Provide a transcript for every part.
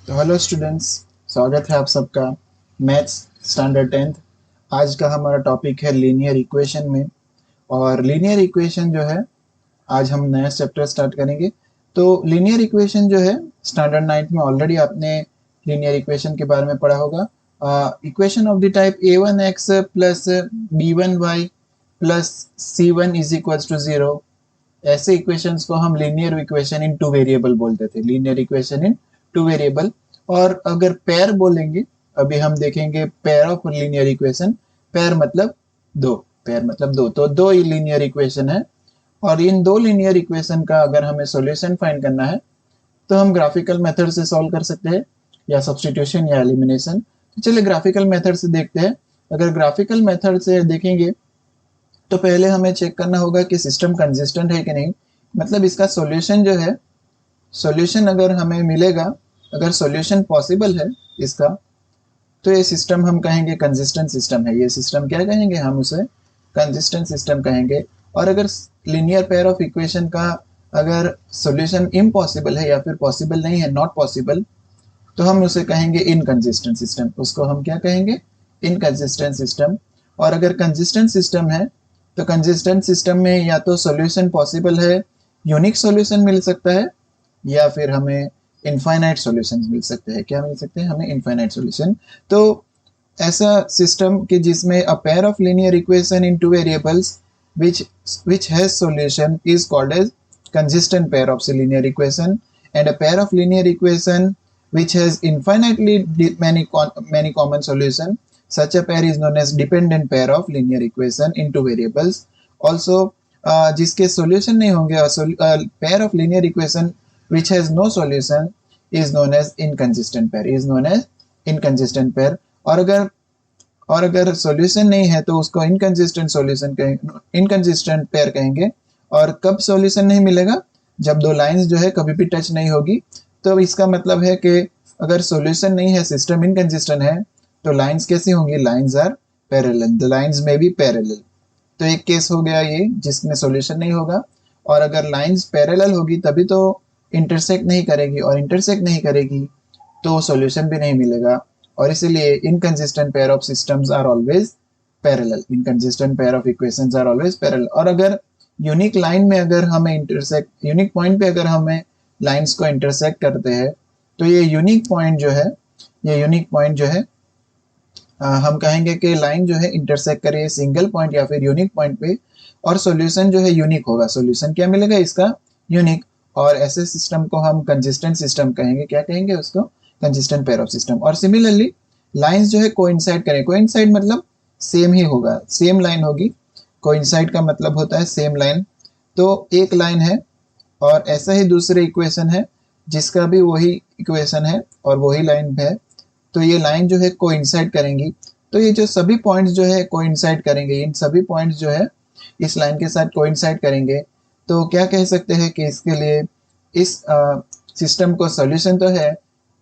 तो hello students, स्वागत है आप सबका मैथ्स स्टैंडर्ड 10th। आज का हमारा टॉपिक है लीनियर इक्वेशन में। और लीनियर इक्वेशन जो है, आज हम नया चैप्टर स्टार्ट करेंगे। तो लीनियर इक्वेशन जो है, स्टैंडर्ड 9th में ऑलरेडी आपने लीनियर इक्वेशन के बारे में पढ़ा होगा। Equation of the type a1x plus b1y plus c1 is equals to 0। ऐसे इक्वेशंस को हम linear equation in two variable बोलते थे, linear equation in two variable. और अगर पेयर बोलेंगे, अभी हम देखेंगे pair of linear equation. Pair मतलब दो, पेयर मतलब दो, तो दो लीनियर इक्वेशन है। और इन दो लीनियर इक्वेशन का अगर हमें सॉल्यूशन फाइंड करना है तो हम ग्राफिकल मेथड से सॉल्व कर सकते हैं, या सब्स्टिट्यूशन या एलिमिनेशन। तो चलिए ग्राफिकल मेथड से देखते हैं। अगर ग्राफिकल मेथड से देखेंगे तो पहले हमें चेक करना होगा कि सिस्टम कंसिस्टेंट है कि नहीं। मतलब इसका सॉल्यूशन जो है, सॉल्यूशन अगर हमें मिलेगा, अगर सॉल्यूशन पॉसिबल है इसका, तो ये सिस्टम हम कहेंगे कंसिस्टेंट सिस्टम है। ये सिस्टम क्या कहेंगे, हम उसे कंसिस्टेंट सिस्टम कहेंगे। और अगर लीनियर पेयर ऑफ इक्वेशन का अगर सॉल्यूशन इम्पॉसिबल है या फिर पॉसिबल नहीं है, नॉट पॉसिबल, तो हम उसे कहेंगे इनकंसिस्टेंट सिस्टम। उसको हम क्या कहेंगे, इनकंसिस्टेंट सिस्टम। और अगर कंसिस्टेंट सिस्टम है तो कंसिस्टेंट सिस्टम में या तो सॉल्यूशन पॉसिबल है, यूनिक सॉल्यूशन मिल सकता है, या फिर हमें इनफाइनाइट सॉल्यूशंस मिल सकते हैं। क्या मिल सकते हैं हमें, इनफाइनाइट सॉल्यूशन। तो ऐसा सिस्टम कि जिसमें a pair of linear equation in two variables which which has solution is called as consistent pair of linear equation, and a pair of linear equation which has infinitely many common solution, such a pair is known as dependent pair of linear equation in two variables. Also जिसके solution नहीं होंगे, pair of linear equation which has no solution is known as inconsistent pair, is known as inconsistent pair। और अगर solution नहीं है तो उसको inconsistent solution कहेंगे, इनकंसिस्टेंट पेयर कहेंगे। और कब सॉल्यूशन नहीं मिलेगा, जब दो लाइंस जो है कभी भी टच नहीं होगी। तो इसका मतलब है कि अगर सॉल्यूशन नहीं है, सिस्टम इनकंसिस्टेंट है, तो लाइंस कैसी होंगी, lines are parallel, the lines may be parallel. तो एक केस हो गया ये जिसमें सॉल्यूशन नहीं होगा। और अगर लाइंस पैरेलल होगी तभी तो इंटरसेक्ट नहीं करेगी, और इंटरसेक्ट नहीं करेगी तो सॉल्यूशन भी नहीं मिलेगा। और इसीलिए inconsistent pair of systems are always parallel, inconsistent pair of equations are always parallel. और अगर यूनिक लाइन में अगर हमें इंटरसेक्ट, यूनिक पॉइंट पे अगर हमें लाइंस को इंटरसेक्ट करते हैं, तो ये यूनिक पॉइंट जो है, ये यूनिक पॉइंट जो है, हम कहेंगे कि लाइन जो है इंटरसेक्ट करे सिंगल पॉइंट या फिर यूनिक पॉइंट पे, और सॉल्यूशन जो है यूनिक होगा। सॉल्यूशन क्या मिलेगा इसका, यूनिक। और ऐसे सिस्टम को हम कंसिस्टेंट सिस्टम कहेंगे। क्या कहेंगे उसको, कंसिस्टेंट पेयर ऑफ सिस्टम। और सिमिलरली लाइंस जो है कोइंसाइड करें, कोइंसाइड मतलब सेम ही होगा, सेम लाइन होगी। कोइंसाइड का मतलब होता है सेम लाइन। तो एक लाइन है और ऐसा ही दूसरे इक्वेशन है जिसका भी वही इक्वेशन है और वही लाइन है, तो ये लाइन जो है कोइंसाइड करेंगी। तो ये जो सभी पॉइंट्स जो है कोइंसाइड करेंगे, इन सभी पॉइंट्स जो है इस लाइन के साथ कोइंसाइड करेंगे। तो क्या कह सकते हैं कि इसके लिए इस सिस्टम को सॉल्यूशन तो है,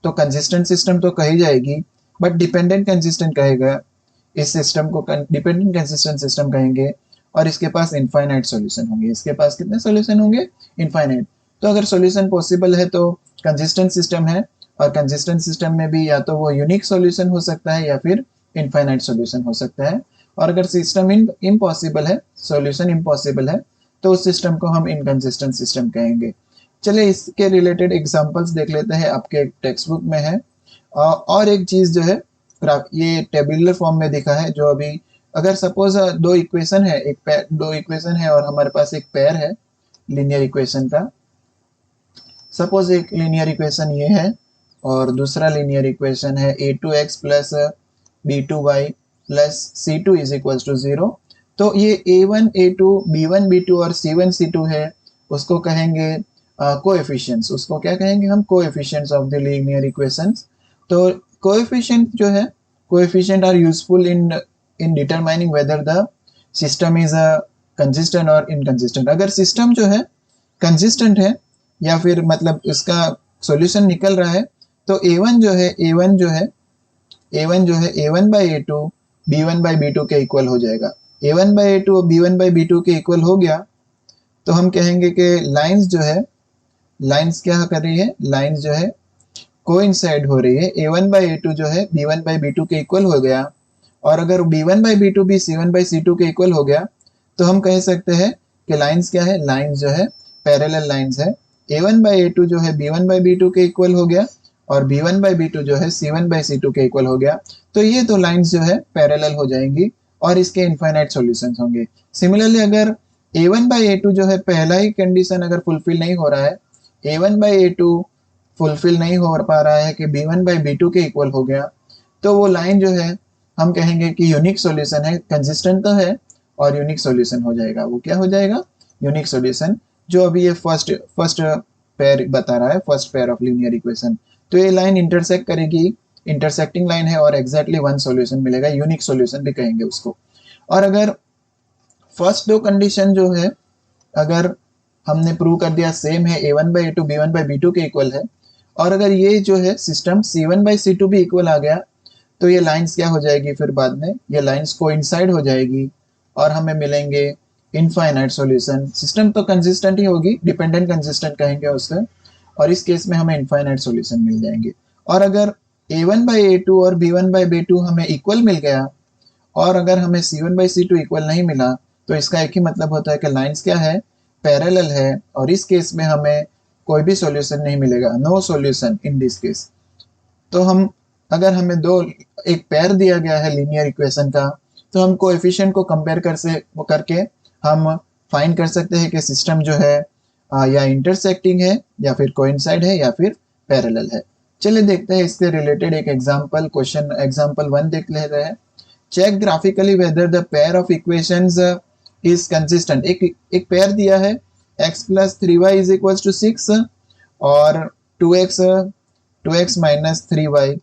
तो कंसिस्टेंट सिस्टम तो कही जाएगी, बट डिपेंडेंट कंसिस्टेंट कहेगा। इस सिस्टम को डिपेंडेंट कंसिस्टेंट सिस्टम कहेंगे। और इसके पास इनफाइनाइट सॉल्यूशन होंगे। इसके पास कितने सॉल्यूशन होंगे, इनफाइनाइट। तो अगर सॉल्यूशन पॉसिबल है तो कंसिस्टेंट सिस्टम है। और कंसिस्टेंट सिस्टम में भी या तो वो यूनिक सॉल्यूशन हो सकता है या फिर इनफाइनाइट सॉल्यूशन हो सकता है। और अगर सिस्टम इम्पॉसिबल है, सॉल्यूशन इम्पॉसिबल है, तो उस सिस्टम को हम इनकंसिस्टेंट सिस्टम कहेंगे। चलिए इसके रिलेटेड एग्जांपल्स देख लेते हैं, आपके टेक्स्ट बुक में है। और एक चीज जो है, ये टेबुलर फॉर्म में दिखा है, जो अभी अगर सपोज दो इक्वेशन है, दो इक्वेशन है और हमारे पास एक पेयर है लीनियर इक्वेशन का। सपोज एक लीनियर इक्वेशन ये है और दूसरा लीनियर इक्वेशन है a2x plus b2y plus c2 is equal to 0। तो ये a1 a2 b1 b2 और c1 c2 है, उसको कहेंगे कोएफिशिएंट्स। उसको क्या कहेंगे हम, coefficients of the linear equations. तो कोएफिशिएंट जो है, coefficient are useful in determining whether the system is consistent और इनकंसिस्टेंट। अगर सिस्टम जो है कंसिस्टेंट है या फिर मतलब इसका सॉल्यूशन निकल रहा है, तो a1 जो है, a1 जो है, a1 जो है a1 by a2 b1 by b2 के इक्वल हो जाएगा। a1 by a2 b1 by b2 के इक्वल हो गया तो हम कहेंगे कि लाइंस जो है, लाइंस क्या कर रही है, लाइंस जो है कोइंसाइड हो रही है, a1/a2 जो है b1/b2 के इक्वल हो गया, और अगर b1/b2 भी c1/c2 के इक्वल हो गया, तो हम कह सकते हैं कि लाइंस क्या है, लाइंस जो है पैरेलल लाइंस है। a1/a2 जो है b1/b2 के इक्वल हो गया, और b1/b2 जो है c1/c2 के इक्वल हो गया। तो ये दो लाइंस जो है पैरेलल हो जाएंगी और इसके इनफाइनाइट सॉल्यूशंस होंगे। सिमिलरली अगर a1/a2 जो है पहला ही कंडीशन अगर फुलफिल नहीं हो रहा है, a1/a2 फुलफिल नहीं हो पा रहा है कि b1/b2 के इक्वल हो गया, तो वो लाइन जो है हम कहेंगे कि यूनिक सॉल्यूशन है, कंसिस्टेंट तो है और यूनिक सॉल्यूशन हो जाएगा। वो क्या हो जाएगा, यूनिक सॉल्यूशन, जो अभी ये फर्स्ट पेयर बता रहा है, first pair of linear equation. तो ये लाइन इंटरसेक्ट करेगी, इंटरसेक्टिंग लाइन है और एग्जैक्टली वन सॉल्यूशन मिलेगा, यूनिक सॉल्यूशन भी कहेंगे उसको। और अगर फर्स्ट दो कंडीशन जो है अगर हमने प्रूव कर दिया सेम है, a1/a2 b1/b2 के इक्वल है, और अगर ये जो है सिस्टम c1/c2 भी इक्वल आ गया, तो ये लाइंस क्या हो जाएगी, फिर बाद में ये लाइंस कोइंसाइड हो जाएगी और हमें मिलेंगे इनफाइनाइट सॉल्यूशन। सिस्टम तो कंसिस्टेंट ही होगी, डिपेंडेंट कंसिस्टेंट कहेंगे उससे, और इस केस में हमें इनफाइनाइट सॉल्यूशन मिल जाएंगे। और अगर a1/a2 और b1/b2 हमें इक्वल मिल गया और अगर हमें c1/c2 इक्वल नहीं मिला, तो इसका एक ही मतलब होता है कि लाइंस क्या है, पैरेलल है, और इस केस में हमें कोई भी सॉल्यूशन नहीं मिलेगा, no solution in this case. तो हम अगर हमें एक पेयर दिया गया है लीनियर इक्वेशन का, तो हम कोएफिशिएंट को कंपेयर करके हम फाइंड कर सकते हैं कि सिस्टम जो है या इंटरसेक्टिंग है या फिर कोइंसाइड है या फिर पैरेलल है। चलिए देखते हैं इससे रिलेटेड एक एग्जांपल, क्वेश्चन एग्जांपल 1 देख लेते हैं। Check graphically whether the pair of equations is consistent. एक पेयर दिया है x + 3y = 6 और 2x - 3y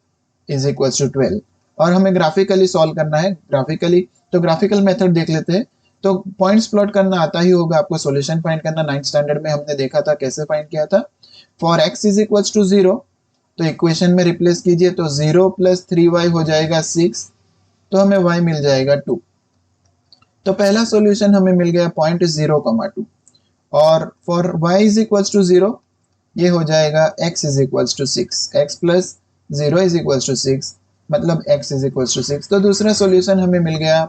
= 12, और हमें ग्राफिकली सॉल्व करना है। ग्राफिकली तो ग्राफिकल मेथड देख लेते हैं। तो पॉइंट्स प्लॉट करना आता ही होगा आपको, सॉल्यूशन फाइंड करना 9th स्टैंडर्ड में हमने देखा था, कैसे फाइंड किया था। फॉर x = 0, तो इक्वेशन में रिप्लेस कीजिए, तो 0 + 3y हो जाएगा 6, तो हमें y मिल जाएगा 2। तो पहला सॉल्यूशन हमें मिल गया पॉइंट 0,2। और फॉर y = 0 ये हो जाएगा x = 6, x + 0 = 6, मतलब x = 6। तो दूसरा सॉल्यूशन हमें मिल गया,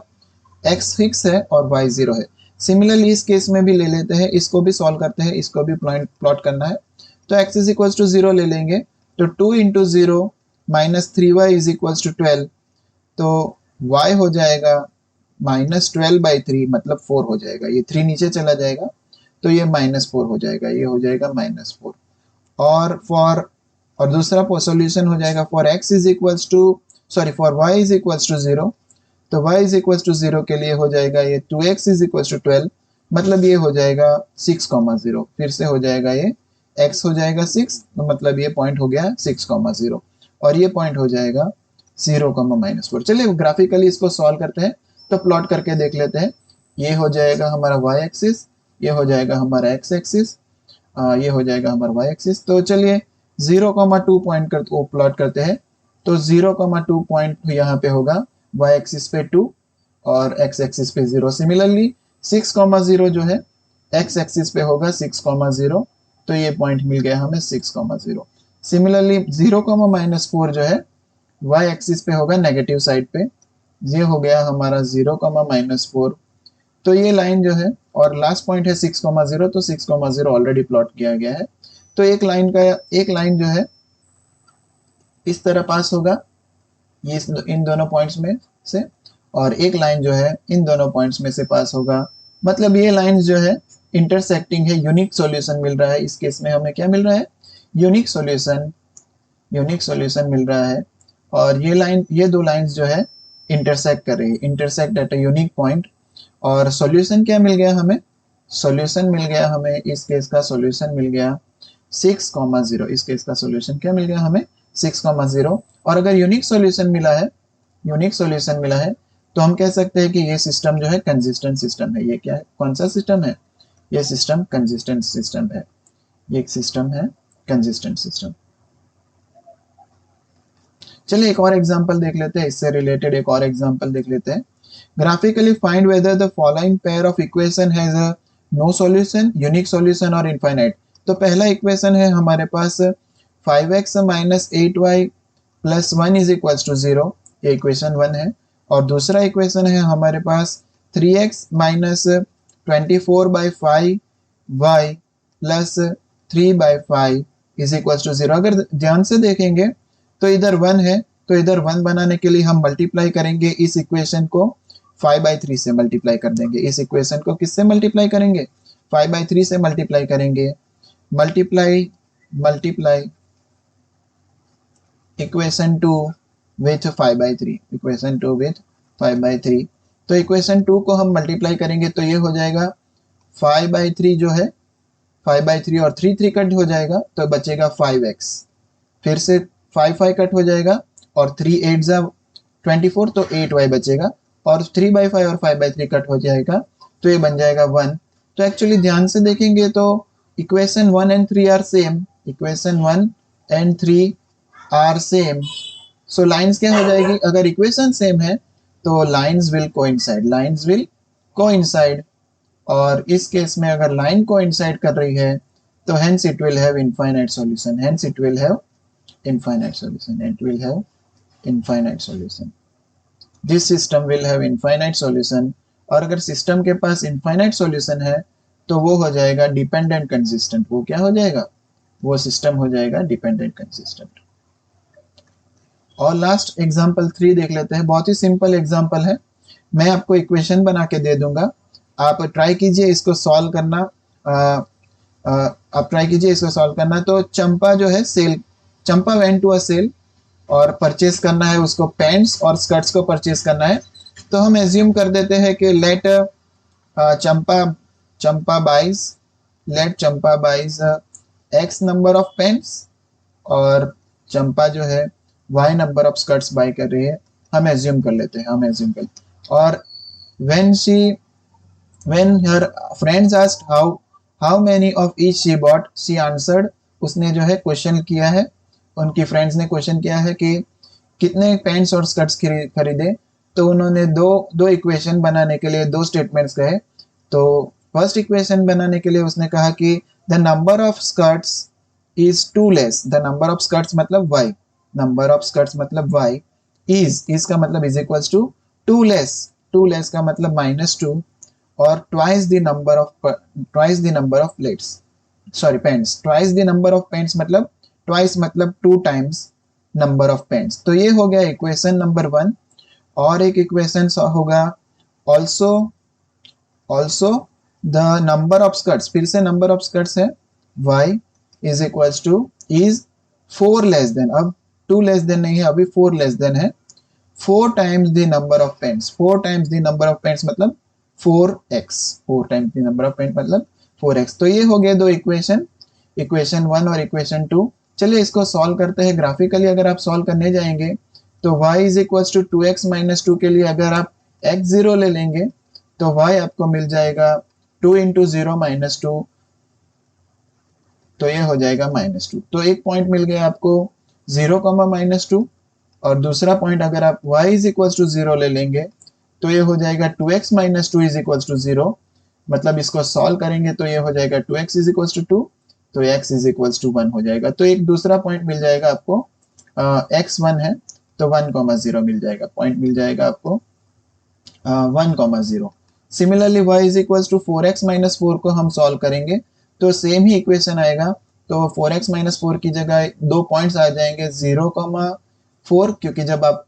x फिक्स है और y 0 है। सिमिलरली इस केस में भी ले लेते हैं, इसको भी सॉल्व करते हैं, इसको भी प्लॉट करना है। तो x = 0 ले लेंगे, तो 2 × 0 - 3y = 12, तो y हो जाएगा -12/3, मतलब 4 हो जाएगा। ये 3 नीचे चला जाएगा, तो ये -4 हो जाएगा, ये हो जाएगा -4। और दूसरा सॉल्यूशन हो जाएगा फॉर y = 0, तो y = 0 के लिए हो जाएगा ये 2x = 12, मतलब ये हो जाएगा 6,0। फिर से हो जाएगा ये x हो जाएगा 6, तो मतलब ये पॉइंट हो गया 6,0, और ये पॉइंट हो जाएगा 0, -4। चलिए ग्राफिकली इसको सॉल्व करते हैं, तो प्लॉट करके देख लेते हैं। ये हो जाएगा हमारा y एक्सिस, ये हो जाएगा हमारा x एक्सिस, ये हो जाएगा हमारा y एक्सिस। तो चलिए 0,2 पॉइंट प्लॉट करते हैं। तो 0,2 पॉइंट यहाँ पे होगा, y एक्सिस पे 2 और x एक्सिस पे 0। सिमिलरली 6,0 जो है x एक्सिस पे होगा 6,0, तो ये पॉइंट मिल गया हमें 6,0। सिमिलरली 0, -4 जो है y एक्सिस पे होगा नेगेटिव साइड पे, ये हो गया हमारा 0, -4। तो ये लाइन जो है, और लास्ट पॉइंट है 6,0, तो 6,0 ऑलरेडी प्लॉट किया गया है। तो एक लाइन जो है इस तरह पास होगा, ये इन दोनों पॉइंट्स में से, और एक लाइन जो है इन दोनों पॉइंट्स में से पास होगा। मतलब ये लाइन जो है इंटरसेक्टिंग है, यूनिक सॉल्यूशन मिल रहा है। इस केस में हमें क्या मिल रहा है, यूनिक सॉल्यूशन मिल रहा है। और ये दो लाइंस जो है इंटरसेक्ट कर रही है, intersect at a unique point. और सॉल्यूशन क्या मिल गया हमें, इस केस का सॉल्यूशन मिल गया 6,0। इस केस का सॉल्यूशन क्या मिल गया हमें, 6,0। और अगर यूनिक सॉल्यूशन मिला है, तो हम कह सकते हैं कि ये सिस्टम जो है कंसिस्टेंट सिस्टम है। ये क्या है, कौन सा सिस्टम है, ये सिस्टम कंसिस्टेंट सिस्टम है। ये एक सिस्टम है कंसिस्टेंट सिस्टम। चलिए एक और एग्जांपल देख लेते हैं, इससे रिलेटेड एक और एग्जांपल देख लेते हैं। Graphically find whether the following pair of equation has a no solution, unique solution और इनफाइनाइट। तो पहला इक्वेशन है हमारे पास 5x minus 8y plus 1 is equals to 0, ये इक्वेशन 1 है। और दूसरा इक्वेशन है हमारे पास 3x minus 24/5y plus 3/5 is equals to 0। अगर ध्यान से देखेंगे तो इधर 1 है, तो इधर 1 बनाने के लिए हम मल्टीप्लाई करेंगे इस इक्वेशन को 5/3 से मल्टीप्लाई कर देंगे। इस इक्वेशन को किससे मल्टीप्लाई करेंगे? 5/3 से मल्टीप्लाई करेंगे। Multiply equation 2 with 5/3, equation 2 with 5/3। तो इक्वेशन 2 को हम मल्टीप्लाई करेंगे तो ये हो जाएगा 5/3 जो है 5/3 और 3 कट हो जाएगा तो बचेगा 5x। फिर से 5 कट हो जाएगा और 3 8 जा 24 तो 8y बचेगा और 3/5 और 5/3 कट हो जाएगा तो ये बन जाएगा 1। तो एक्चुअली ध्यान से देखेंगे तो equation 1 and 3 are same, equation 1 and 3 are same. So lines क्या हो जाएगी? अगर इक्वेशन सेम है तो लाइंस विल कोइंसाइड, और इस केस में अगर लाइन कोइंसाइड कर रही है तो hence it will have infinite solution, hence it will have infinite solution, it will have infinite solution. This system will have infinite solution. और अगर सिस्टम के पास इनफाइनाइट सॉल्यूशन है तो वो हो जाएगा डिपेंडेंट कंसिस्टेंट। वो क्या हो जाएगा? वो सिस्टम हो जाएगा डिपेंडेंट कंसिस्टेंट। और लास्ट एग्जांपल 3 देख लेते हैं। बहुत ही सिंपल एग्जांपल है, मैं आपको इक्वेशन बना के दे दूंगा, आप ट्राई कीजिए इसको सॉल्व करना। आप ट्राई कीजिए इसको सॉल्व करना। तो चंपा जो है चंपा वेंट टू अ सेल और परचेस करना है उसको पैंट्स और स्कर्ट्स को परचेस करना है। तो हम एज्यूम कर देते हैं कि let Champa buys x number of pants और चंपा जो है y number of skirts buy कर रही है। हम एज्यूम कर लेते हैं, और when her friends asked how many of each she bought, she answered, उसने जो है क्वेश्चन किया है, उनकी फ्रेंड्स ने क्वेश्चन किया है कि कितने पैंट्स और स्कर्ट्स खरीदे। तो उन्होंने दो इक्वेशन बनाने के लिए दो स्टेटमेंट्स कहे। तो फर्स्ट इक्वेशन बनाने के लिए उसने कहा कि the number of skirts is two less, the number of skirts मतलब y, नंबर ऑफ स्कर्ट्स मतलब y, इज का मतलब is equals to two less का मतलब -2, और twice the number of pants, twice the number of pants मतलब twice मतलब 2 times number of pants. तो ये हो गया इक्वेशन नंबर 1। और एक इक्वेशन होगा also the number of skirts, फिर से नंबर ऑफ स्कर्ट्स है y is equals two is 4 less than, अब 2 लेस देन नहीं है, अभी 4 लेस देन है, 4 times the number of pants, 4 times the number of pants मतलब 4x, 4 times the number of pant मतलब 4x। तो ये हो गए दो इक्वेशन 1 और इक्वेशन 2। चलिए इसको सॉल्व करते हैं ग्राफिकली। अगर आप सॉल्व करने जाएंगे तो y is equals to 2x minus 2 के लिए अगर आप x0 ले लेंगे तो y आपको मिल जाएगा 2 इंटू 0 माइनस 2, तो ये हो जाएगा -2। तो एक पॉइंट मिल गया आपको 0, -2, और दूसरा पॉइंट अगर आप y इज इक्वल्स टू 0 ले लेंगे तो ये हो जाएगा 2x minus 2 is equals to 0। मतलब इसको सॉल्व करेंगे तो ये हो जाएगा 2x इज इक्वल्स टू 2, तो x इज इक्वल्स टू 1 हो जाएगा। तो एक दूसरा पॉइंट मिल जाएगा आपको, x1 है तो 1,0 मिल जाएगा, पॉइंट मिल जाएगा आपको 1,0। Similarly y is equals to 4x minus 4 को हम सॉल्व करेंगे तो सेम ही इक्वेशन आएगा। तो 4x माइनस 4 की जगह 2 पॉइंट्स आ जाएंगे 0,4, क्योंकि जब आप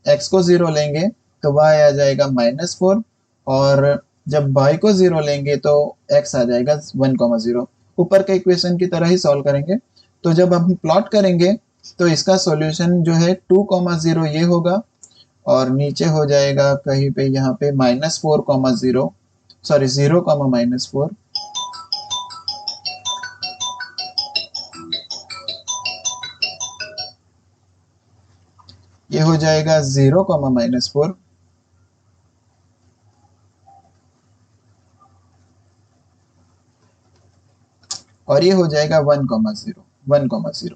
x को 0 लेंगे तो y आ जाएगा -4, और जब y को 0 लेंगे तो x आ जाएगा 1,0। ऊपर के इक्वेशन की तरह ही सॉल्व करेंगे। तो जब हम प्लॉट करेंगे तो इसका सॉल्यूशन जो है 2,0 ये होगा, और नीचे हो जाएगा कहीं पे यहाँ पे -4,0, सॉरी 0,-4, ये हो जाएगा 0,-4, और ये हो जाएगा 1,0।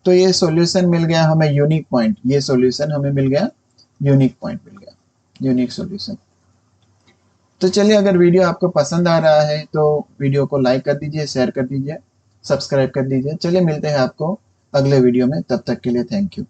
तो ये सॉल्यूशन मिल गया हमें यूनिक पॉइंट, ये सॉल्यूशन हमें मिल गया यूनिक पॉइंट, मिल गया यूनिक सॉल्यूशन। तो चलिए, अगर वीडियो आपको पसंद आ रहा है तो वीडियो को लाइक कर दीजिए, शेयर कर दीजिए, सब्सक्राइब कर दीजिए। चलिए मिलते हैं आपको अगले वीडियो में। तब तक के लिए थैंक यू।